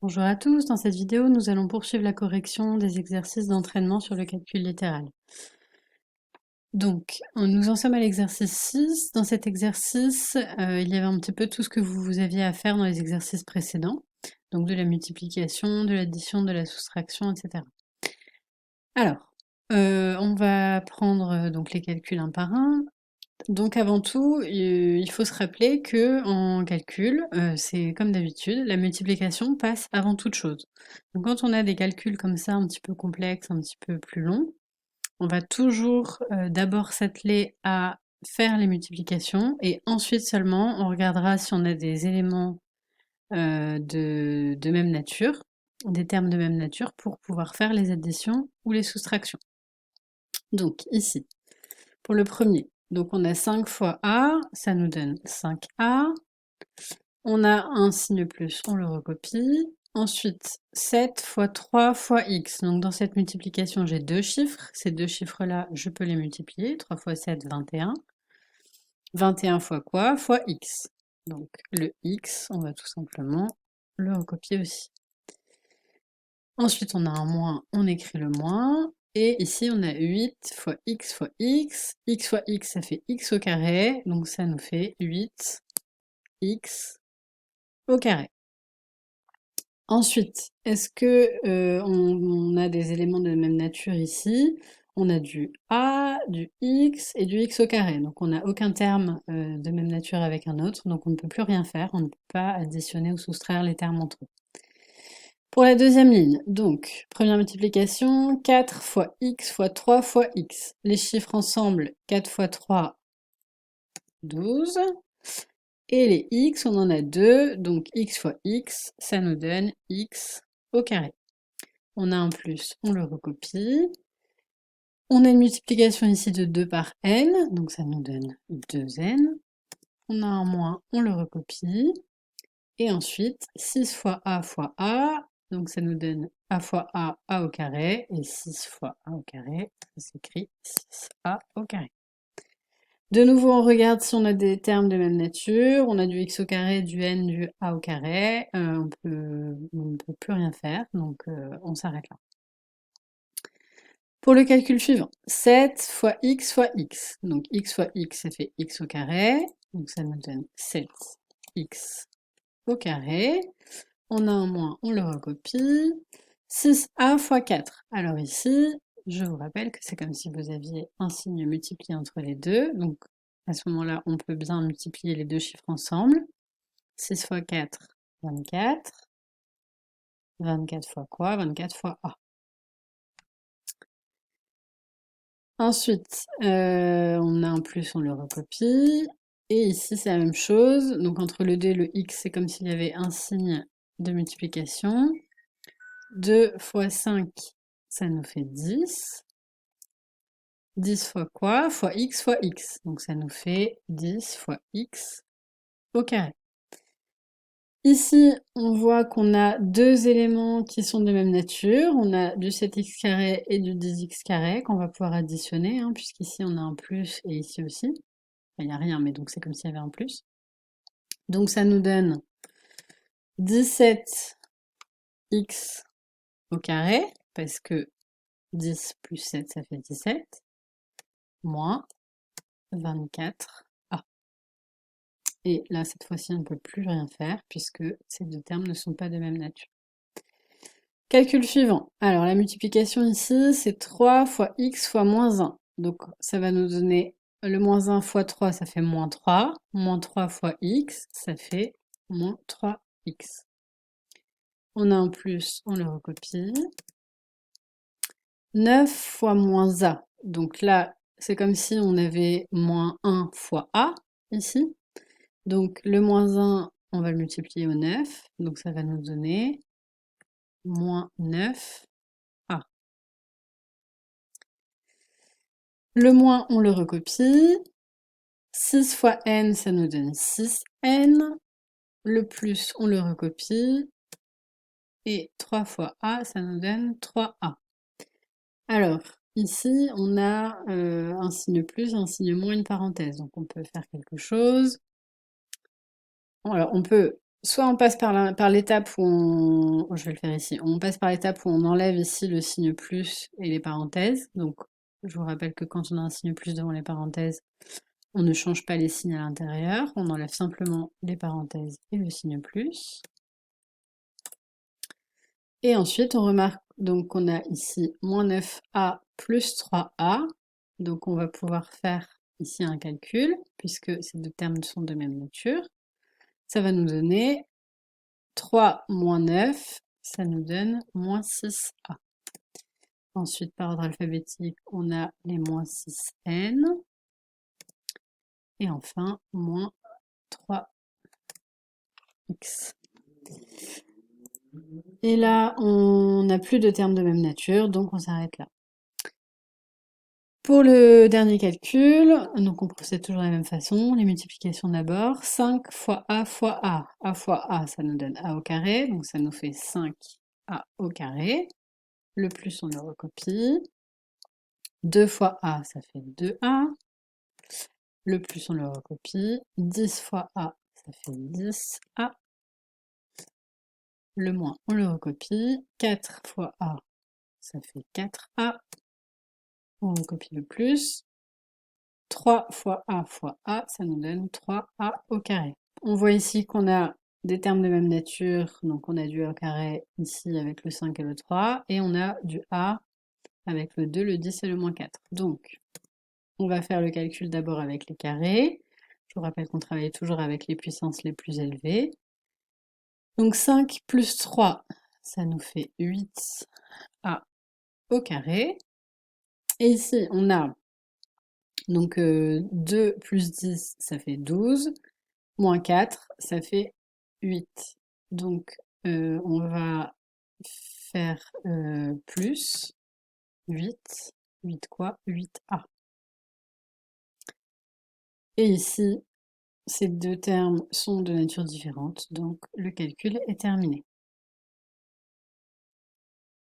Bonjour à tous, dans cette vidéo, nous allons poursuivre la correction des exercices d'entraînement sur le calcul littéral. Donc, nous en sommes à l'exercice 6. Dans cet exercice, il y avait un petit peu tout ce que vous aviez à faire dans les exercices précédents, donc de la multiplication, de l'addition, de la soustraction, etc. Alors, on va prendre donc les calculs un par un. Donc avant tout, il faut se rappeler que en calcul, c'est comme d'habitude, la multiplication passe avant toute chose. Donc quand on a des calculs comme ça, un petit peu complexes, un petit peu plus longs, on va toujours d'abord s'atteler à faire les multiplications et ensuite seulement on regardera si on a des éléments de même nature, des termes de même nature pour pouvoir faire les additions ou les soustractions. Donc ici, pour le premier, donc on a 5 fois A, ça nous donne 5A. On a un signe plus, on le recopie. Ensuite, 7 fois 3 fois X. Donc dans cette multiplication, j'ai deux chiffres. Ces deux chiffres-là, je peux les multiplier. 3 fois 7, 21. 21 fois quoi? Fois X. Donc le X, on va tout simplement le recopier aussi. Ensuite, on a un moins, on écrit le moins. Et ici, on a 8 fois x fois x. X fois x, ça fait x au carré. Donc ça nous fait 8x au carré. Ensuite, est-ce que on a des éléments de même nature ici? On a du a, du x et du x au carré. Donc on n'a aucun terme de même nature avec un autre. Donc on ne peut plus rien faire. On ne peut pas additionner ou soustraire les termes entre eux. Pour la deuxième ligne, donc, première multiplication, 4 fois x fois 3 fois x. Les chiffres ensemble, 4 fois 3, 12. Et les x, on en a deux, donc x fois x, ça nous donne x au carré. On a un plus, on le recopie. On a une multiplication ici de 2 par n, donc ça nous donne 2n. On a un moins, on le recopie. Et ensuite, 6 fois a, donc ça nous donne a fois a au carré, et 6 fois a au carré, ça s'écrit 6a au carré. De nouveau, on regarde si on a des termes de même nature, on a du x au carré, du n, du a au carré, on ne peut plus rien faire, donc on s'arrête là. Pour le calcul suivant, 7 fois x fois x, donc x fois x, ça fait x au carré, donc ça nous donne 7x au carré. On a un moins, on le recopie. 6a fois 4. Alors ici, je vous rappelle que c'est comme si vous aviez un signe multiplié entre les deux. Donc à ce moment-là, on peut bien multiplier les deux chiffres ensemble. 6 fois 4, 24. 24 fois quoi? 24 fois a. Ensuite, on a un plus, on le recopie. Et ici, c'est la même chose. Donc entre le 2 et le x, c'est comme s'il y avait un signe de multiplication. 2 fois 5, ça nous fait 10. 10 fois quoi? Fois x fois x. Donc ça nous fait 10 fois x au carré. Ici, on voit qu'on a deux éléments qui sont de même nature. On a du 7x carré et du 10x carré qu'on va pouvoir additionner, hein, puisqu'ici on a un plus et ici aussi. Enfin, il n'y a rien, mais donc c'est comme s'il y avait un plus. Donc ça nous donne 17x au carré, parce que 10 plus 7, ça fait 17, moins 24a. Et là, cette fois-ci, on ne peut plus rien faire, puisque ces deux termes ne sont pas de même nature. Calcul suivant. Alors, la multiplication ici, c'est 3 fois x fois moins 1. Donc, ça va nous donner le moins 1 fois 3, ça fait moins 3. Moins 3 fois x, ça fait moins 3x. On a un plus, on le recopie. 9 fois moins a. Donc là, c'est comme si on avait moins 1 fois a, ici. Donc le moins 1, on va le multiplier au 9. Donc ça va nous donner moins 9a. Le moins, on le recopie. 6 fois n, ça nous donne 6n. Le plus, on le recopie. Et 3 fois a, ça nous donne 3a. Alors, ici, on a un signe plus, un signe moins, une parenthèse. Donc on peut faire quelque chose. Alors, on peut soit on passe par l'étape où je vais le faire ici. On passe par l'étape où on enlève ici le signe plus et les parenthèses. Donc, je vous rappelle que quand on a un signe plus devant les parenthèses, on ne change pas les signes à l'intérieur. On enlève simplement les parenthèses et le signe plus. Et ensuite, on remarque donc qu'on a ici moins 9a plus 3a. Donc, on va pouvoir faire ici un calcul, puisque ces deux termes sont de même nature. Ça va nous donner 3 moins 9, ça nous donne moins 6a. Ensuite, par ordre alphabétique, on a les moins 6n. Et enfin, moins 3x. Et là, on n'a plus de termes de même nature, donc on s'arrête là. Pour le dernier calcul, donc on procède toujours de la même façon, les multiplications d'abord. 5 fois a fois a. A fois a, ça nous donne a au carré, donc ça nous fait 5a au carré. Le plus, on le recopie. 2 fois a, ça fait 2a. Le plus, on le recopie. 10 fois a, ça fait 10a. Le moins, on le recopie. 4 fois a, ça fait 4a. On recopie le plus. 3 fois a, ça nous donne 3a au carré. On voit ici qu'on a des termes de même nature, donc on a du a au carré ici avec le 5 et le 3, et on a du a avec le 2, le 10 et le moins 4. Donc, on va faire le calcul d'abord avec les carrés. Je vous rappelle qu'on travaille toujours avec les puissances les plus élevées. Donc 5 plus 3, ça nous fait 8a au carré. Et ici, on a donc 2 plus 10, ça fait 12. Moins 4, ça fait 8. Donc, on va faire plus 8. 8 quoi? 8a. Et ici, ces deux termes sont de nature différente, donc le calcul est terminé.